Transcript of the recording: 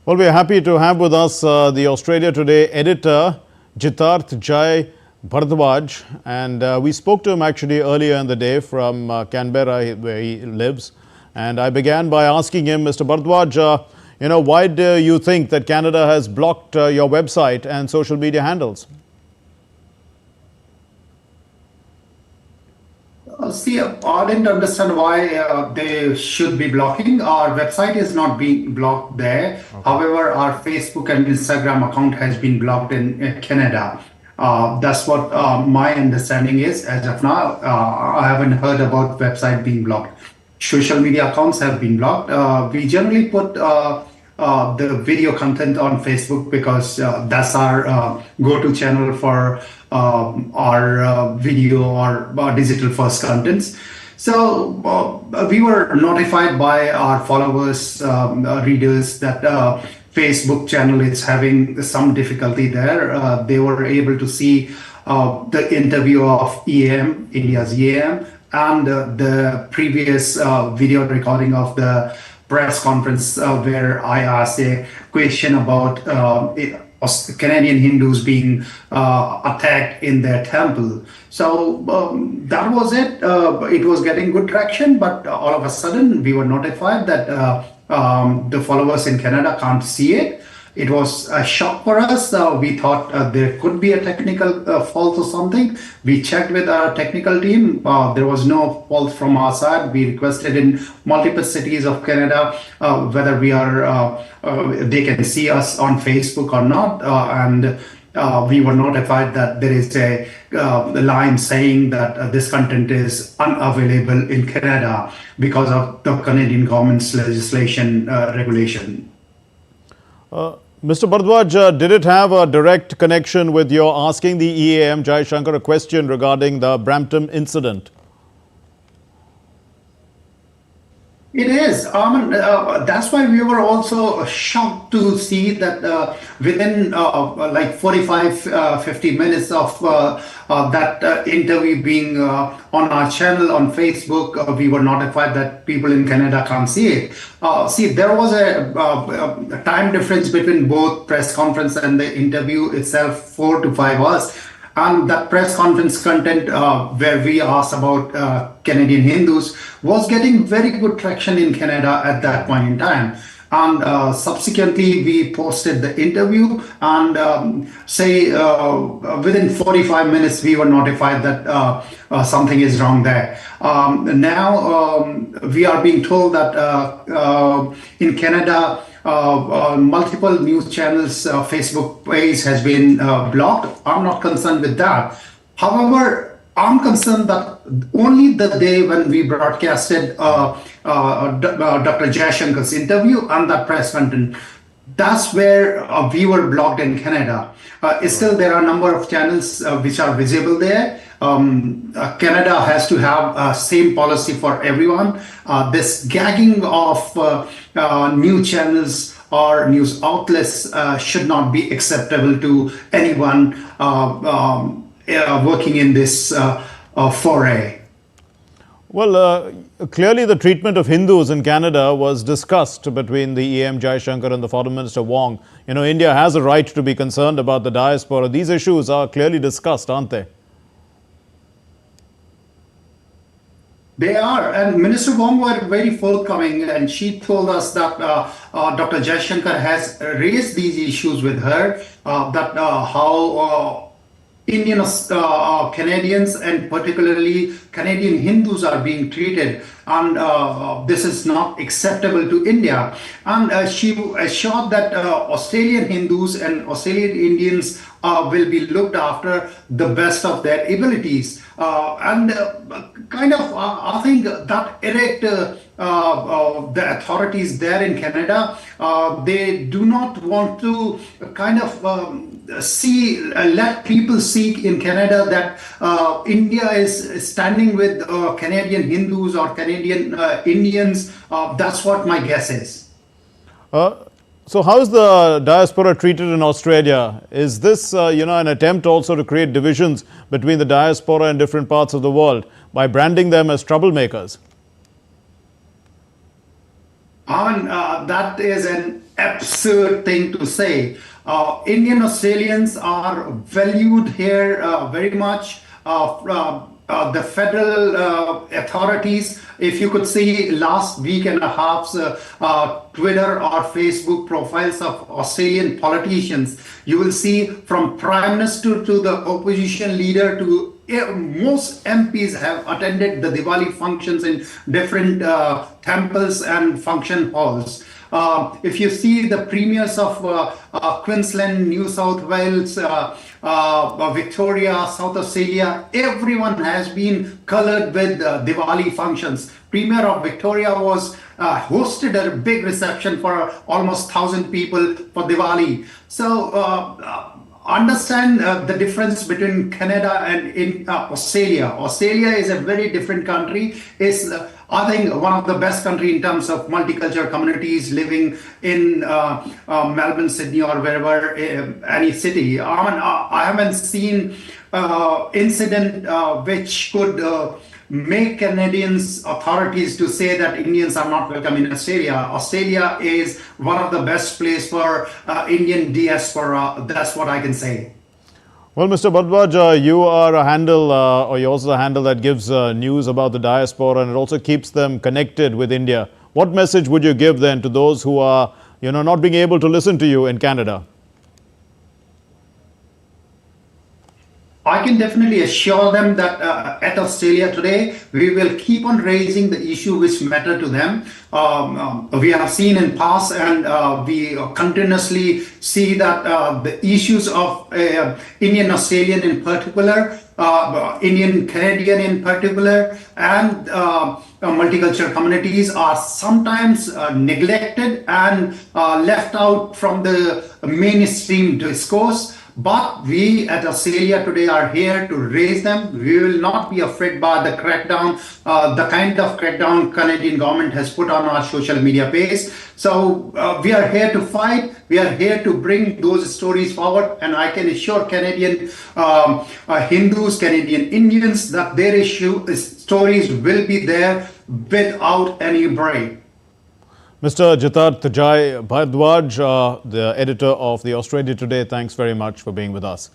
Well, we're happy to have with us the Australia Today editor, Jitarth Jai Bharadwaj. And we spoke to him actually earlier in the day from Canberra, where he lives. And I began by asking him, Mr. Bharadwaj, why do you think that Canada has blocked your website and social media handles? See, I didn't understand why they should be blocking. Our website is not being blocked there. Okay. However, our Facebook and Instagram account has been blocked in Canada. That's what my understanding is as of now. I haven't heard about website being blocked. Social media accounts have been blocked. We generally put the video content on Facebook because that's our go-to channel for our video or digital first contents. So we were notified by our followers, readers, that Facebook channel is having some difficulty there. They were able to see the interview of EAM, India's EAM, and the previous video recording of the press conference where I asked a question about Canadian Hindus being attacked in their temple. So that was it. It was getting good traction, but all of a sudden we were notified that the followers in Canada can't see it. It was a shock for us. We thought there could be a technical fault or something. We checked with our technical team. There was no fault from our side. We requested in multiple cities of Canada whether they can see us on Facebook or not. And we were notified that there is a line saying that this content is unavailable in Canada because of the Canadian government's legislation regulation. Mr. Bharadwaj, did it have a direct connection with your asking the EAM, Jai Shankar, a question regarding the Brampton incident? It is. That's why we were also shocked to see that within like 45, 50 minutes of that interview being on our channel on Facebook, we were notified that people in Canada can't see it. See, there was a time difference between both press conference and the interview itself, 4 to 5 hours. And that press conference content where we asked about Canadian Hindus was getting very good traction in Canada at that point in time. And subsequently, we posted the interview and within 45 minutes, we were notified that something is wrong there. Now, we are being told that in Canada, multiple news channels Facebook page has been blocked. I'm not concerned with that. However, I'm concerned that only the day when we broadcasted Dr. Jai Shankar's interview and that press content, that's where we were blocked in Canada. Still, there are a number of channels which are visible there. Canada has to have same policy for everyone. This gagging of news channels or news outlets should not be acceptable to anyone working in this foray. Well, clearly the treatment of Hindus in Canada was discussed between the EAM Jai Shankar and the Foreign Minister Wong. India has a right to be concerned about the diaspora. These issues are clearly discussed, aren't they? They are, and Minister Wong were very forthcoming, and she told us that Dr. Jai Shankar has raised these issues with her, that how Indian Canadians and particularly Canadian Hindus are being treated, and this is not acceptable to India. And she assured that Australian Hindus and Australian Indians will be looked after the best of their abilities. I think that irked the authorities there in Canada. They do not want to let people see in Canada that India is standing with Canadian Hindus or Canadian Indians. That's what my guess is. So how is the diaspora treated in Australia? Is this, an attempt also to create divisions between the diaspora and different parts of the world by branding them as troublemakers? That is an absurd thing to say. Indian Australians are valued here very much. The federal authorities, if you could see last week and a half's Twitter or Facebook profiles of Australian politicians, you will see from Prime Minister to the opposition leader to most MPs have attended the Diwali functions in different temples and function halls. If you see the premiers of Queensland, New South Wales, Victoria, South Australia, everyone has been colored with Diwali functions. Premier of Victoria was hosted a big reception for almost 1,000 people for Diwali. So understand the difference between Canada and in Australia. Australia is a very different country. It's I think one of the best country in terms of multicultural communities living in Melbourne, Sydney, or wherever any city. I haven't seen incident which could make Canadians authorities to say that Indians are not welcome in Australia. Australia is one of the best place for Indian diaspora. That's what I can say. Well, Mr. Bharadwaj, you are a handle, or you're also a handle that gives news about the diaspora, and it also keeps them connected with India. What message would you give then to those who are, not being able to listen to you in Canada? I can definitely assure them that at Australia Today, we will keep on raising the issue which matter to them. We have seen in past, and we continuously see that the issues of Indian Australian in particular, Indian Canadian in particular, and multicultural communities are sometimes neglected and left out from the mainstream discourse. But we at Australia Today are here to raise them. We will not be afraid by the crackdown, the kind of crackdown Canadian government has put on our social media page. So we are here to fight. We are here to bring those stories forward. And I can assure Canadian Hindus, Canadian Indians that their stories will be there without any break. Mr. Jitarth Jai Bharadwaj, the editor of the Australia Today, thanks very much for being with us.